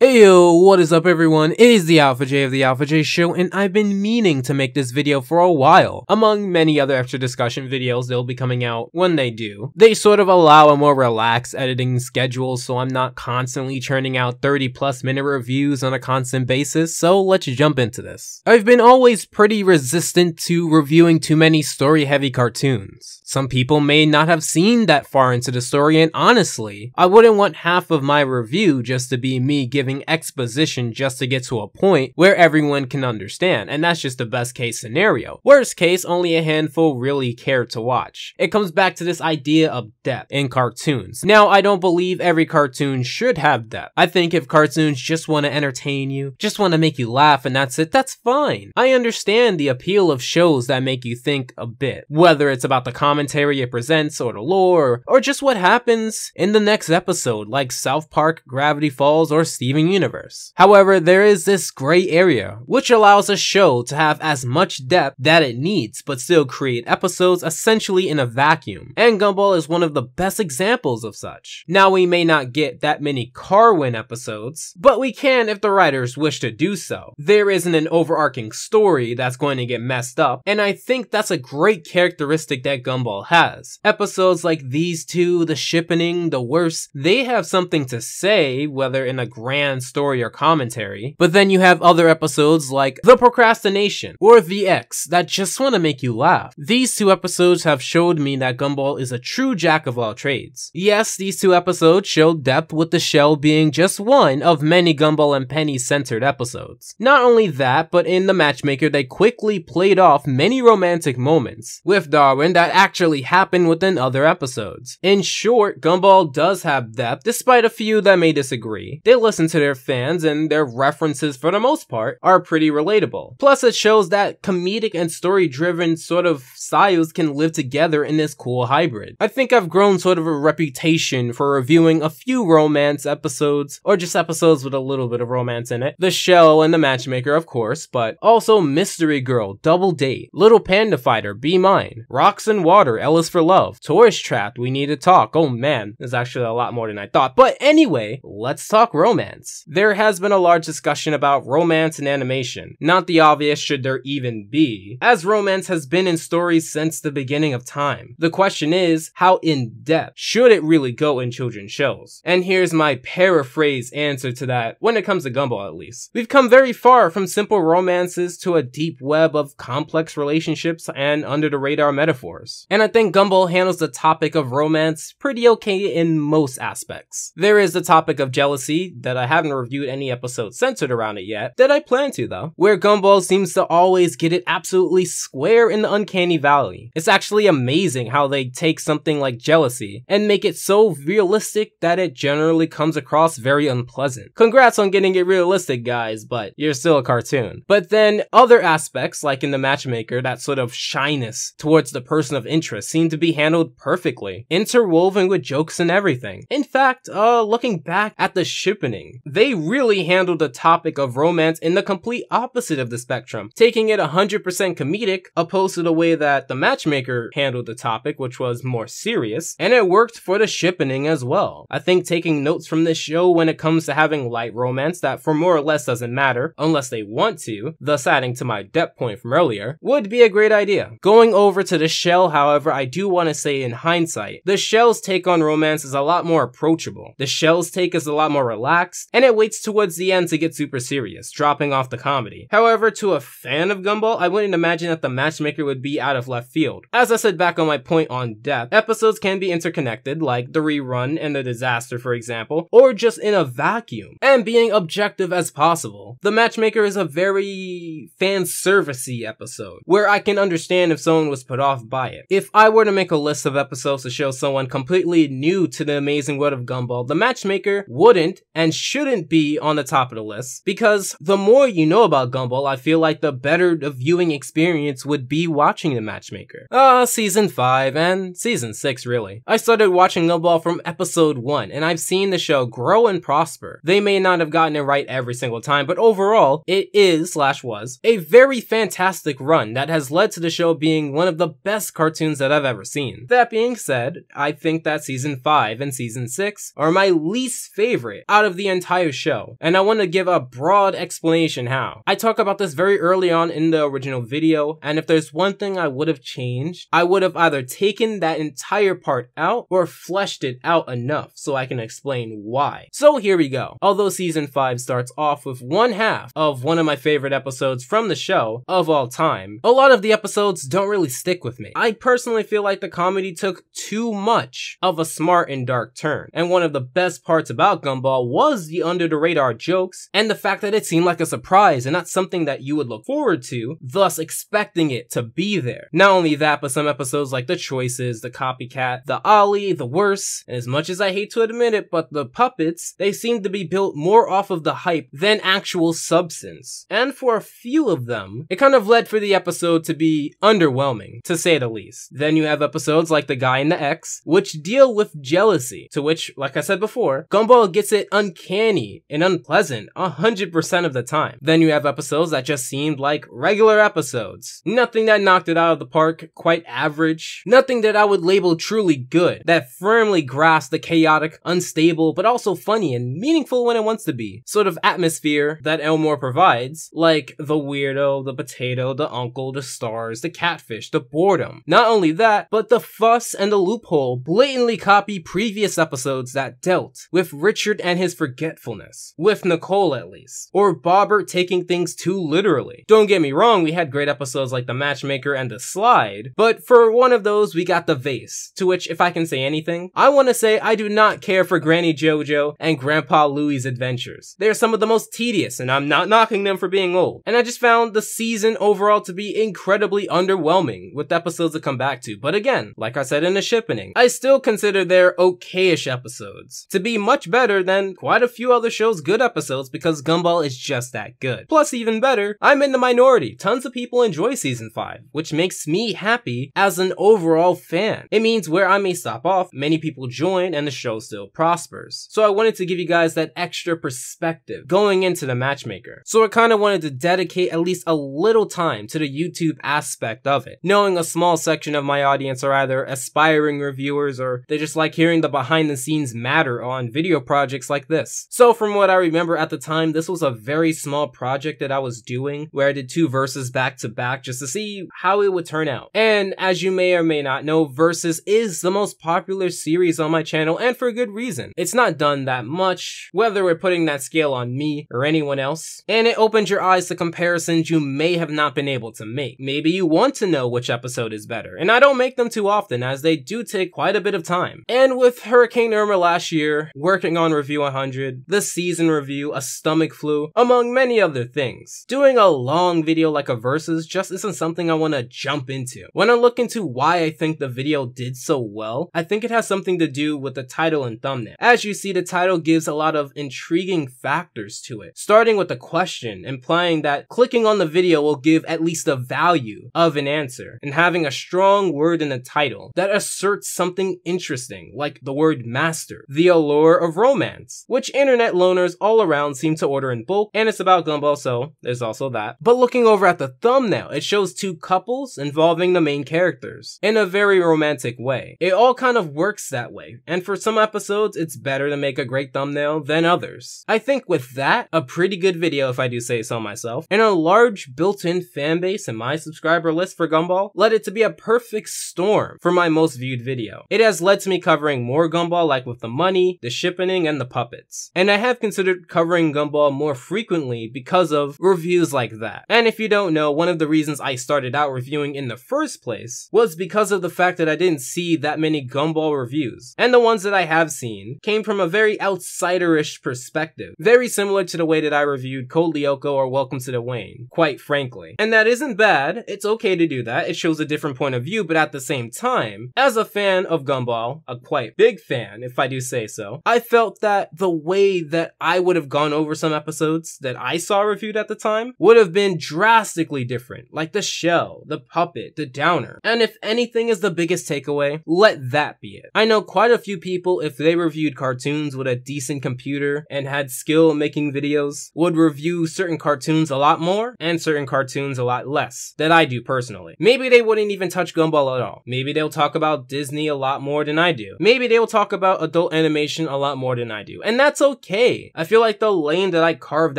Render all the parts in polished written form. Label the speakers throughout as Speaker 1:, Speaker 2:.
Speaker 1: Heyo, what is up everyone? It is the Alpha J of the Alpha J Show, and I've been meaning to make this video for a while. Among many other extra discussion videos they'll be coming out when they do, they sort of allow a more relaxed editing schedule so I'm not constantly churning out 30+ minute reviews on a constant basis, so let's jump into this. I've been always pretty resistant to reviewing too many story-heavy cartoons. Some people may not have seen that far into the story, and honestly, I wouldn't want half of my review just to be me giving exposition just to get to a point where everyone can understand, and that's just the best case scenario. Worst case, only a handful really care to watch. It comes back to this idea of depth in cartoons. Now, I don't believe every cartoon should have depth. I think if cartoons just want to entertain you, just want to make you laugh and that's it, that's fine. I understand the appeal of shows that make you think a bit, whether it's about the commentary it presents or the lore, or just what happens in the next episode like South Park, Gravity Falls, or Steven Universe. However, there is this gray area, which allows a show to have as much depth that it needs, but still create episodes essentially in a vacuum, and Gumball is one of the best examples of such. Now, we may not get that many Carwin episodes, but we can if the writers wish to do so. There isn't an overarching story that's going to get messed up, and I think that's a great characteristic that Gumball has. Episodes like these two, the shippening, the worst, they have something to say, whether in a grand story or commentary, but then you have other episodes like The Procrastination or The X that just want to make you laugh. These two episodes have showed me that Gumball is a true jack of all trades. Yes, these two episodes showed depth, with the shell being just one of many Gumball and Penny centered episodes. Not only that, but in The Matchmaker they quickly played off many romantic moments with Darwin that actually happened within other episodes. In short, Gumball does have depth, despite a few that may disagree. They listen to their fans, and their references for the most part are pretty relatable. Plus, it shows that comedic and story-driven sort of styles can live together in this cool hybrid. I think I've grown sort of a reputation for reviewing a few romance episodes, or just episodes with a little bit of romance in it. The Shell and The Matchmaker, of course, but also Mystery Girl, Double Date, Little Panda Fighter, Be Mine, Rocks and Water, Ellis for Love, Tourist Trapped, We Need to Talk. Oh man, there's actually a lot more than I thought. But anyway, let's talk romance. There has been a large discussion about romance in animation. Not the obvious should there even be, as romance has been in stories since the beginning of time. The question is, how in depth should it really go in children's shows? And here's my paraphrase answer to that, when it comes to Gumball at least. We've come very far from simple romances to a deep web of complex relationships and under the radar metaphors. And I think Gumball handles the topic of romance pretty okay in most aspects. There is the topic of jealousy that I haven't reviewed any episode centered around it yet, that I plan to though, where Gumball seems to always get it absolutely square in the uncanny valley. It's actually amazing how they take something like jealousy and make it so realistic that it generally comes across very unpleasant. Congrats on getting it realistic, guys, but you're still a cartoon. But then other aspects, like in The Matchmaker, that sort of shyness towards the person of interest seem to be handled perfectly, interwoven with jokes and everything. In fact, looking back at the shippening, they really handled the topic of romance in the complete opposite of the spectrum, taking it 100% comedic, opposed to the way that The Matchmaker handled the topic, which was more serious, and it worked for the shippening as well. I think taking notes from this show when it comes to having light romance that for more or less doesn't matter, unless they want to, thus adding to my depth point from earlier, would be a great idea. Going over to The Shell, however, I do want to say in hindsight, The Shell's take on romance is a lot more approachable. The Shell's take is a lot more relaxed, and it waits towards the end to get super serious, dropping off the comedy. However, to a fan of Gumball, I wouldn't imagine that The Matchmaker would be out of left field. As I said back on my point on depth, episodes can be interconnected, like The Rerun and The Disaster for example, or just in a vacuum, and being objective as possible. The Matchmaker is a very fan-servicey episode, where I can understand if someone was put off by it. If I were to make a list of episodes to show someone completely new to the amazing world of Gumball, The Matchmaker wouldn't and shouldn't be on the top of the list, because the more you know about Gumball, I feel like the better the viewing experience would be watching The Matchmaker. Season 5 and Season 6 really. I started watching Gumball from episode 1, and I've seen the show grow and prosper. They may not have gotten it right every single time, but overall, it is/was a very fantastic run that has led to the show being one of the best cartoons that I've ever seen. That being said, I think that Season 5 and Season 6 are my least favorite out of the entire entire show, and I want to give a broad explanation how. I talk about this very early on in the original video, and if there's one thing I would have changed, I would have either taken that entire part out or fleshed it out enough so I can explain why. So here we go. Although season 5 starts off with one half of one of my favorite episodes from the show of all time, a lot of the episodes don't really stick with me. I personally feel like the comedy took too much of a smart and dark turn, and one of the best parts about Gumball was the under the radar jokes and the fact that it seemed like a surprise and not something that you would look forward to, thus expecting it to be there. Not only that, but some episodes like The Choices, The Copycat, The Ollie, The Worst, and as much as I hate to admit it, but the puppets, they seem to be built more off of the hype than actual substance. And for a few of them, it kind of led for the episode to be underwhelming, to say the least. Then you have episodes like The Guy in the X, which deal with jealousy, to which, like I said before, Gumball gets it uncanny and unpleasant 100% of the time. Then you have episodes that just seemed like regular episodes. Nothing that knocked it out of the park, quite average. Nothing that I would label truly good, that firmly grasped the chaotic, unstable, but also funny and meaningful when it wants to be sort of atmosphere that Elmore provides, like the weirdo, the potato, the uncle, the stars, the catfish, the boredom. Not only that, but the fuss and the loophole blatantly copy previous episodes that dealt with Richard and his forgetfulness, with Nicole at least, or Bobbert taking things too literally. Don't get me wrong, we had great episodes like The Matchmaker and The Slide, but for one of those we got The Vase, to which if I can say anything, I want to say I do not care for Granny JoJo and Grandpa Louie's adventures. They are some of the most tedious, and I'm not knocking them for being old. And I just found the season overall to be incredibly underwhelming, with episodes to come back to. But again, like I said in the shippening, I still consider their okay-ish episodes to be much better than quite a few other shows' good episodes, because Gumball is just that good. Plus, even better, I'm in the minority. Tons of people enjoy season 5, which makes me happy as an overall fan. It means where I may stop off, many people join and the show still prospers. So I wanted to give you guys that extra perspective going into The Matchmaker. So I kind of wanted to dedicate at least a little time to the YouTube aspect of it, knowing a small section of my audience are either aspiring reviewers or they just like hearing the behind the scenes matter on video projects like this. So from what I remember at the time, this was a very small project that I was doing where I did 2 verses back to back just to see how it would turn out. And as you may or may not know, Versus is the most popular series on my channel, and for good reason. It's not done that much, whether we're putting that scale on me or anyone else, and it opens your eyes to comparisons you may have not been able to make. Maybe you want to know which episode is better, and I don't make them too often as they do take quite a bit of time. And with Hurricane Irma last year, working on Review 100, the season review, a stomach flu, among many other things, doing a long video like a Versus just isn't something I want to jump into. When I look into why I think the video did so well, I think it has something to do with the title and thumbnail. As you see, the title gives a lot of intriguing factors to it, starting with a question, implying that clicking on the video will give at least the value of an answer, and having a strong word in the title that asserts something interesting, like the word master, the allure of romance, which internet loners all around seem to order in bulk, and it's about Gumball, so there's also that. But looking over at the thumbnail, it shows 2 couples involving the main characters in a very romantic way. It all kind of works that way, and for some episodes, it's better to make a great thumbnail than others. I think with that, a pretty good video if I do say so myself, and a large built-in fan base in my subscriber list for Gumball led it to be a perfect storm for my most viewed video. It has led to me covering more Gumball, like with the money, the shippening, and the puppets. And I have considered covering Gumball more frequently because of reviews like that. And if you don't know, one of the reasons I started out reviewing in the first place was because of the fact that I didn't see that many Gumball reviews. And the ones that I have seen came from a very outsiderish perspective, very similar to the way that I reviewed Code Lyoko or Welcome to the Wayne, quite frankly. And that isn't bad, it's okay to do that, it shows a different point of view, but at the same time, as a fan of Gumball, a quite big fan if I do say so, I felt that the way that I would have gone over some episodes that I saw reviewed at the time would have been drastically different, like the shell, the puppet, the downer. And if anything is the biggest takeaway, let that be it. I know quite a few people, if they reviewed cartoons with a decent computer and had skill making videos, would review certain cartoons a lot more and certain cartoons a lot less, that I do personally. Maybe they wouldn't even touch Gumball at all. Maybe they'll talk about Disney a lot more than I do. Maybe they'll talk about adult animation a lot more than I do. And that's okay. I feel like the lane that I carved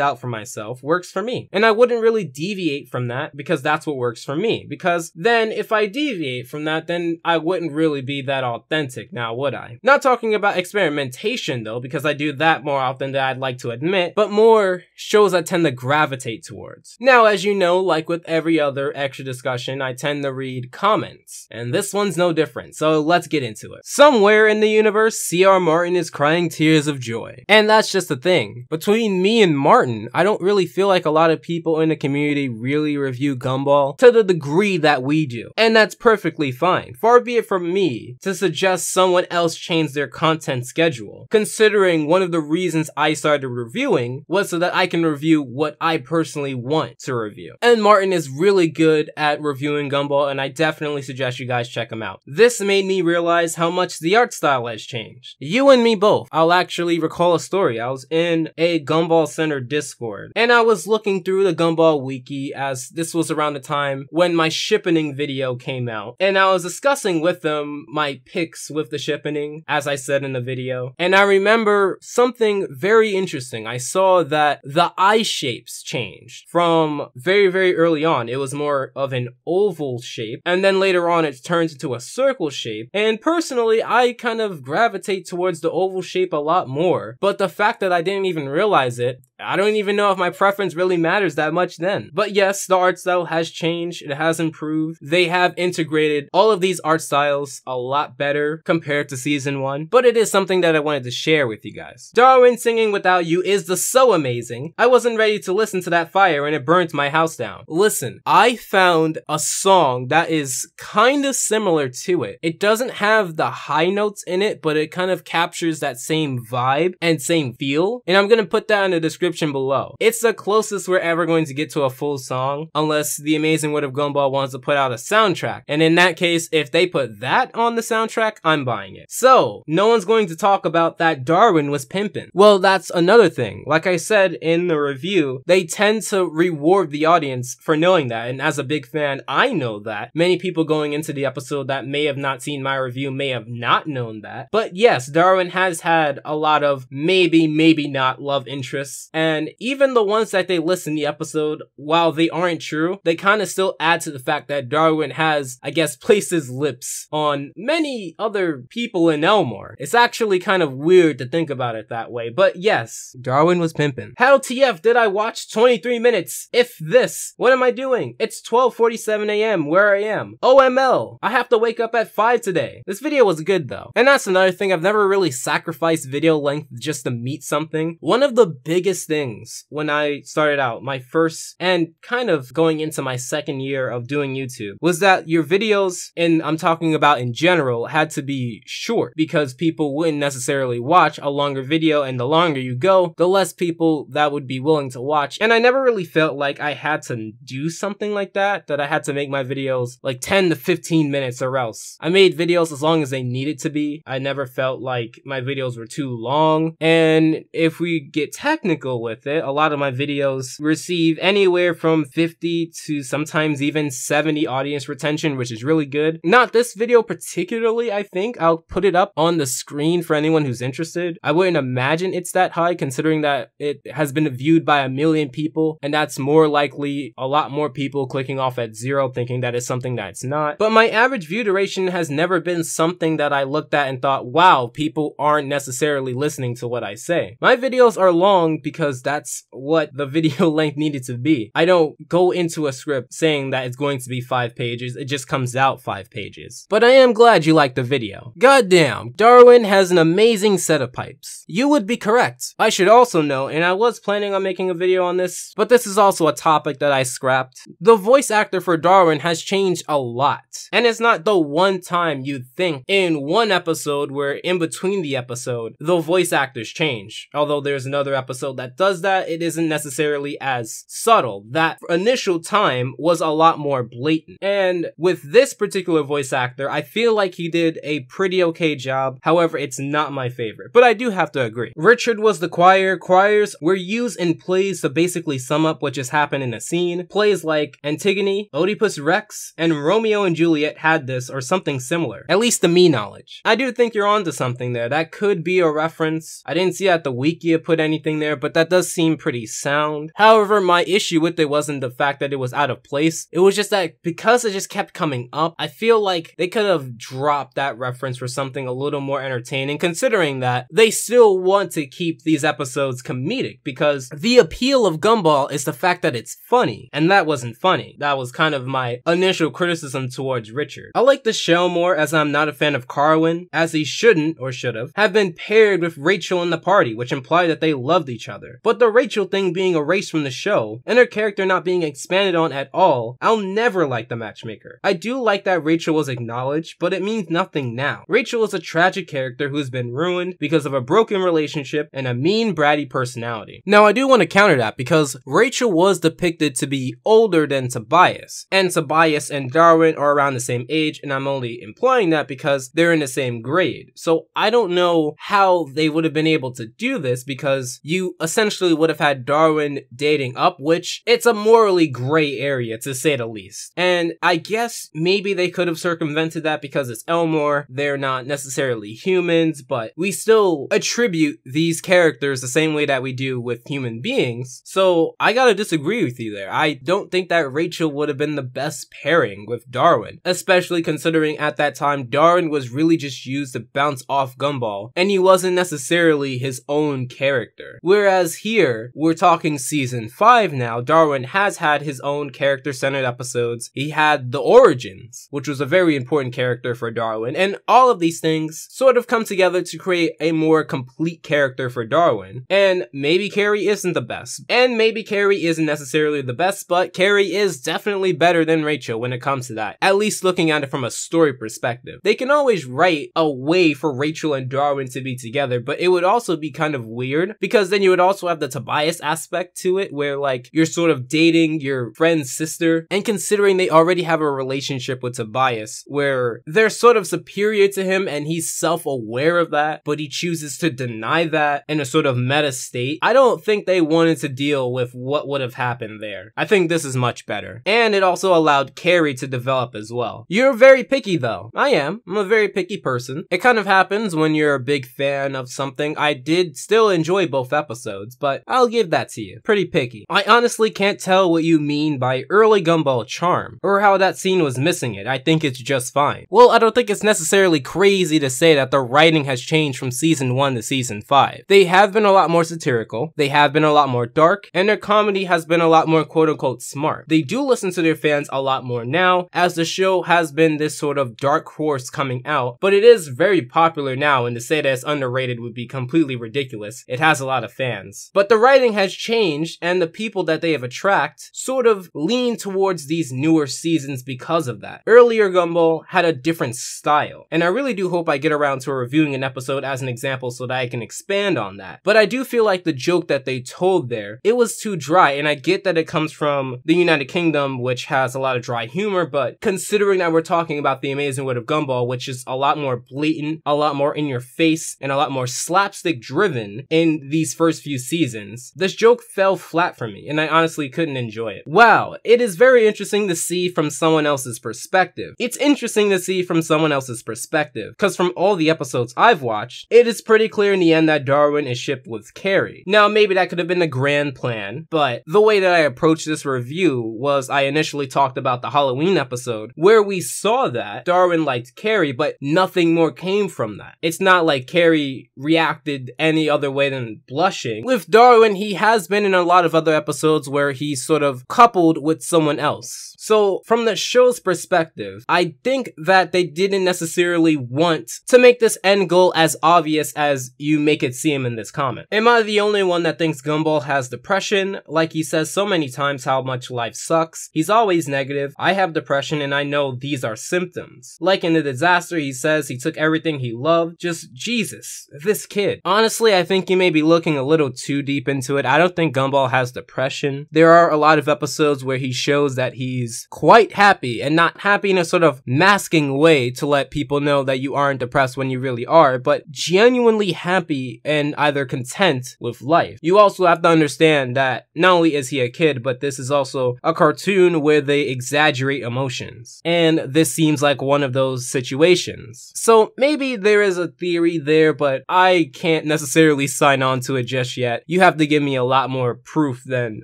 Speaker 1: out for myself works for me. And I wouldn't really deviate from that because that's what works for me. Because then if I deviate from that, then I wouldn't really be that authentic now, would I? Not talking about experimentation though, because I do that more often than I'd like to admit, but more shows I tend to gravitate towards. Now, as you know, like with every other extra discussion, I tend to read comments. And this one's no different, so let's get into it. Somewhere in the universe, C.R. Martin is crying tears of joy. And that's just the thing. Between me and Martin, I don't really feel like a lot of people in the community really review Gumball to the degree that we do. And that's perfectly fine. Far be it from me to suggest someone else change their content schedule, considering one of the reasons I started reviewing was so that I can review what I personally want to review. And Martin is really good at reviewing Gumball, and I definitely suggest you guys check him out. This made me realize how much the art style has changed. You and me both. I'll actually recall a story. I was in a Gumball Center Discord, and I was looking through the Gumball wiki as this was around the time when my shippening video came out, and I was discussing with them my picks with the shippening, as I said in the video. And I remember something very interesting. I saw that the eye shapes changed from very early on. It was more of an oval shape, and then later on it turns into a circle shape. And personally, I kind of gravitate towards the oval shape a lot more, but the fact that I didn't even realize it, I don't even know if my preference really matters that much then. But yes, the art style has changed, it has improved. They have integrated all of these art styles a lot better compared to season 1, but it is something that I wanted to share with you guys. Darwin singing Without You is so amazing. I wasn't ready to listen to that fire and it burnt my house down. Listen, I found a song that is kind of similar to it. It doesn't have the high notes in it, but it kind of captures that same vibe and same feel, and I'm gonna put that in the description below. It's the closest we're ever going to get to a full song, unless The Amazing World of Gumball wants to put out a soundtrack, and in that case, if they put that on the soundtrack, I'm buying it. So, no one's going to talk about that Darwin was pimpin'. Well, that's another thing. Like I said in the review, they tend to reward the audience for knowing that, and as a big fan, I know that. Many people going into the episode that may have not seen my review may have not known that. But yes, Darwin has had a lot of maybe not love interests, and even the ones that they list in the episode, while they aren't true, they kind of still add to the fact that Darwin has, I guess, placed his lips on many other people in Elmore. It's actually kind of weird to think about it that way, but yes, Darwin was pimpin'. How TF did I watch 23 minutes? If this, what am I doing? It's 12:47 a.m. where I am. OML, I have to wake up at 5 today. This video was good though. And that's another thing, I've never really sacrificed video length just to meet something. One of the biggest things when I started out, my first and kind of going into my second year of doing YouTube, was that your videos, and I'm talking about in general, had to be short because people wouldn't necessarily watch a longer video, and the longer you go, the less people that would be willing to watch. And I never really felt like I had to do something like that I had to make my videos like 10 to 15 minutes or else. I made videos as long as they needed to be. I never felt like my videos were too long. And if we get technical with it, a lot of my videos receive anywhere from 50 to sometimes even 70 audience retention, which is really good. Not this video particularly, I think. I'll put it up on the screen for anyone who's interested. I wouldn't imagine it's that high considering that it has been viewed by 1 million people, and that's more likely a lot more people clicking off at 0 thinking that it's something that it's not. But my average view duration has never been something that I looked at and thought, wow, people aren't necessarily listening to what I say. My videos are long because that's what the video length needed to be. I don't go into a script saying that it's going to be 5 pages, it just comes out 5 pages. But I am glad you liked the video. Goddamn, Darwin has an amazing set of pipes. You would be correct. I should also note, and I was planning on making a video on this, but this is also a topic that I scrapped. The voice actor for Darwin has changed a lot. And it's not the one time you'd think in one episode where in between the episode, the voice actors change. Although there's another episode that
Speaker 2: that does that, it isn't necessarily as subtle. That initial time was a lot more blatant. And with this particular voice actor, I feel like he did a pretty okay job. However, it's not my favorite, but I do have to agree. Richard was the choir. Choirs were used in plays to basically sum up what just happened in a scene. Plays like Antigone, Oedipus Rex, and Romeo and Juliet had this or something similar. At least to me knowledge. I do think you're onto something there. That could be a reference. I didn't see at the Wikia put anything there, but that does seem pretty sound. However, my issue with it wasn't the fact that it was out of place. It was just that because it just kept coming up, I feel like they could have dropped that reference for something a little more entertaining, considering that they still want to keep these episodes comedic, because the appeal of Gumball is the fact that it's funny, and that wasn't funny. That was kind of my initial criticism towards Richard. I like the show more as I'm not a fan of Carwin, as he shouldn't, or should have been paired with Rachel in the party, which implied that they loved each other. But the Rachel thing being erased from the show, and her character not being expanded on at all, I'll never like the matchmaker. I do like that Rachel was acknowledged, but it means nothing now. Rachel is a tragic character who's been ruined because of a broken relationship and a mean, bratty personality. Now, I do want to counter that because Rachel was depicted to be older than Tobias, and Tobias and Darwin are around the same age, and I'm only implying that because they're in the same grade. So I don't know how they would have been able to do this, because you essentially would have had Darwin dating up, which it's a morally gray area to say the least. And I guess maybe they could have circumvented that because it's Elmore, they're not necessarily humans, but we still attribute these characters the same way that we do with human beings. So I gotta disagree with you there. I don't think that Rachel would have been the best pairing with Darwin, especially considering at that time Darwin was really just used to bounce off Gumball, and he wasn't necessarily his own character. Whereas here, we're talking season 5 now, Darwin has had his own character-centered episodes. He had the origins, which was a very important character for Darwin, and all of these things sort of come together to create a more complete character for Darwin. And maybe Carrie isn't the best, and maybe Carrie isn't necessarily the best, but Carrie is definitely better than Rachel when it comes to that, at least looking at it from a story perspective. They can always write a way for Rachel and Darwin to be together, but it would also be kind of weird, because then you would also have the Tobias aspect to it, where like you're sort of dating your friend's sister, and considering they already have a relationship with Tobias where they're sort of superior to him and he's self-aware of that, but he chooses to deny that in a sort of meta state, I don't think they wanted to deal with what would have happened there. I think this is much better. And it also allowed Carrie to develop as well. You're very picky though. I am. I'm a very picky person. It kind of happens when you're a big fan of something. I did still enjoy both episodes, but I'll give that to you. Pretty picky. I honestly can't tell what you mean by early Gumball charm, or how that scene was missing it. I think it's just fine. Well, I don't think it's necessarily crazy to say that the writing has changed from season 1 to season 5. They have been a lot more satirical, they have been a lot more dark, and their comedy has been a lot more quote-unquote smart. They do listen to their fans a lot more now, as the show has been this sort of dark horse coming out, but it is very popular now, and to say that it's underrated would be completely ridiculous. It has a lot of fans. But the writing has changed, and the people that they have attracted sort of lean towards these newer seasons because of that. Earlier Gumball had a different style, and I really do hope I get around to reviewing an episode as an example so that I can expand on that. But I do feel like the joke that they told there, it was too dry, and I get that it comes from the United Kingdom, which has a lot of dry humor, but considering that we're talking about The Amazing World of Gumball, which is a lot more blatant, a lot more in your face, and a lot more slapstick driven in these first few seasons, this joke fell flat for me, and I honestly couldn't enjoy it. Wow, it is very interesting to see from someone else's perspective. It's interesting to see from someone else's perspective, because from all the episodes I've watched, it is pretty clear in the end that Darwin is shipped with Carrie. Now, maybe that could have been the grand plan, but the way that I approached this review was I initially talked about the Halloween episode, where we saw that Darwin liked Carrie, but nothing more came from that. It's not like Carrie reacted any other way than blushing. With Darwin, he has been in a lot of other episodes where he's sort of coupled with someone else. So from the show's perspective, I think that they didn't necessarily want to make this end goal as obvious as you make it seem in this comment. Am I the only one that thinks Gumball has depression? Like he says so many times how much life sucks. He's always negative. I have depression and I know these are symptoms. Like in The Disaster, he says he took everything he loved. Just Jesus, this kid. Honestly, I think you may be looking a little too deep into it. I don't think Gumball has depression. There are a lot of episodes where he shows that he's quite happy, and not happy in a sort of masking way to let people know that you aren't depressed when you really are, but genuinely happy and either content with life. You also have to understand that not only is he a kid, but this is also a cartoon where they exaggerate emotions. And this seems like one of those situations. So maybe there is a theory there, but I can't necessarily sign on to it just yet. You have to give me a lot more proof than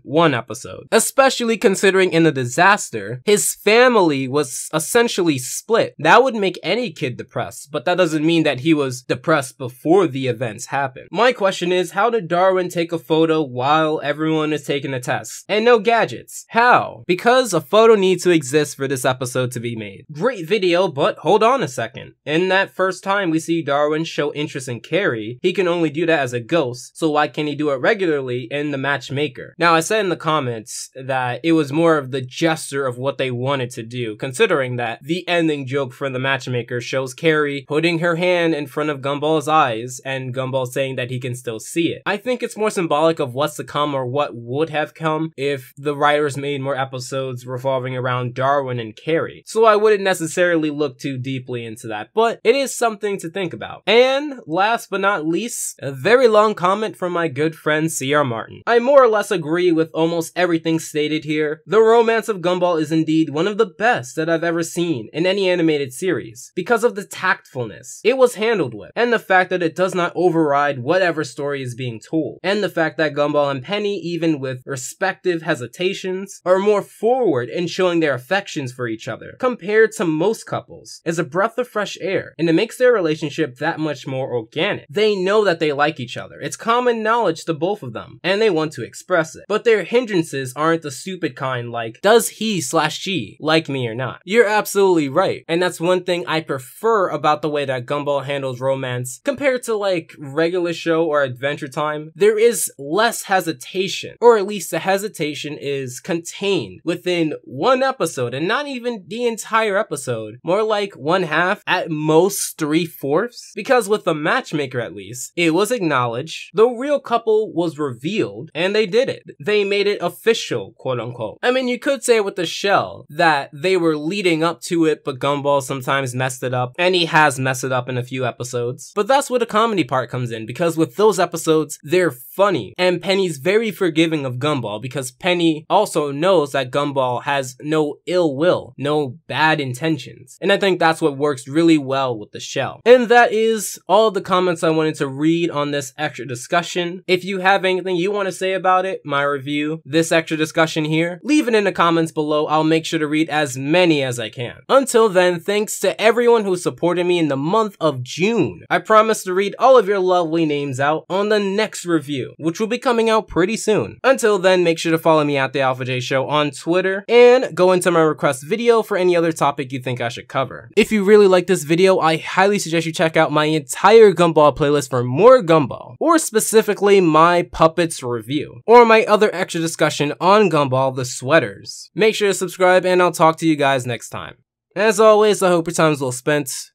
Speaker 2: one episode. Especially considering in The Disaster, his family was essentially split. That would make any kid depressed, but that doesn't mean that he was depressed before the events happened. My question is, how did Darwin take a photo while everyone is taking a test? And no gadgets. How? Because a photo needs to exist for this episode to be made. Great video, but hold on a second. In that first time we see Darwin show interest in Carrie, he can only do that as a ghost, so why can't he do it regularly in The Matchmaker? Now, I said in the comments that it was more of the gesture of what they wanted to do, considering that the ending joke for The Matchmaker shows Carrie putting her hand in front of Gumball's eyes and Gumball saying that he can still see it. I think it's more symbolic of what's to come or what would have come if the writers made more episodes revolving around Darwin and Carrie. So I wouldn't necessarily look too deeply into that, but it is something to think about. And last but not least, a very long comment from my good friend C.R. Martin. I more or less agree with almost everything stated here. The romance of Gumball is indeed one of the best that I've ever seen in any animated series because of the tactfulness it was handled with, and the fact that it does not override whatever story is being told, and the fact that Gumball and Penny, even with respective hesitations, are more forward in showing their affections for each other compared to most couples is a breath of fresh air, and it makes their relationship that much more organic. They know that they like each other. It's common knowledge to both of them, and they want to express it. But their hindrances aren't the stupid kind like, does he/she like me or not? You're absolutely right, and that's one thing I prefer about the way that Gumball handles romance compared to like regular show or Adventure Time. There is less hesitation, or at least the hesitation is contained within one episode, and not even the entire episode, more like one half, at most 3/4. Because with The Matchmaker at least, it was acknowledged, the real couple was revealed, and they did it. They made it official, quote unquote. I mean, you could say with The Shell that they were leading up to it, but Gumball sometimes messed it up, and he has messed it up in a few episodes. But that's where the comedy part comes in, because with those episodes, they're funny, and Penny's very forgiving of Gumball because Penny also knows that Gumball has no ill will, no bad intentions. And I think that's what works really well with The Shell. And that is all the comments I wanted to read on this extra discussion. If you have anything you want to say about it, my review, this extra discussion here, leave it in the comments below. I'll make sure to read as many as I can. Until then, thanks to everyone who supported me in the month of June. I promise to read all of your lovely names out on the next review, which will be coming out pretty soon. Until then, make sure to follow me at The Alpha J Show on Twitter, and go into my request video for any other topic you think I should cover. If you really like this video, I highly suggest you check out my entire Gumball playlist for more Gumball, or specifically my Puppets review, or my other extra discussion on Gumball the Sweaters. Make sure to subscribe, and I'll talk to you guys next time. As always, I hope your time's well spent,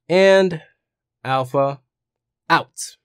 Speaker 2: and Alpha out.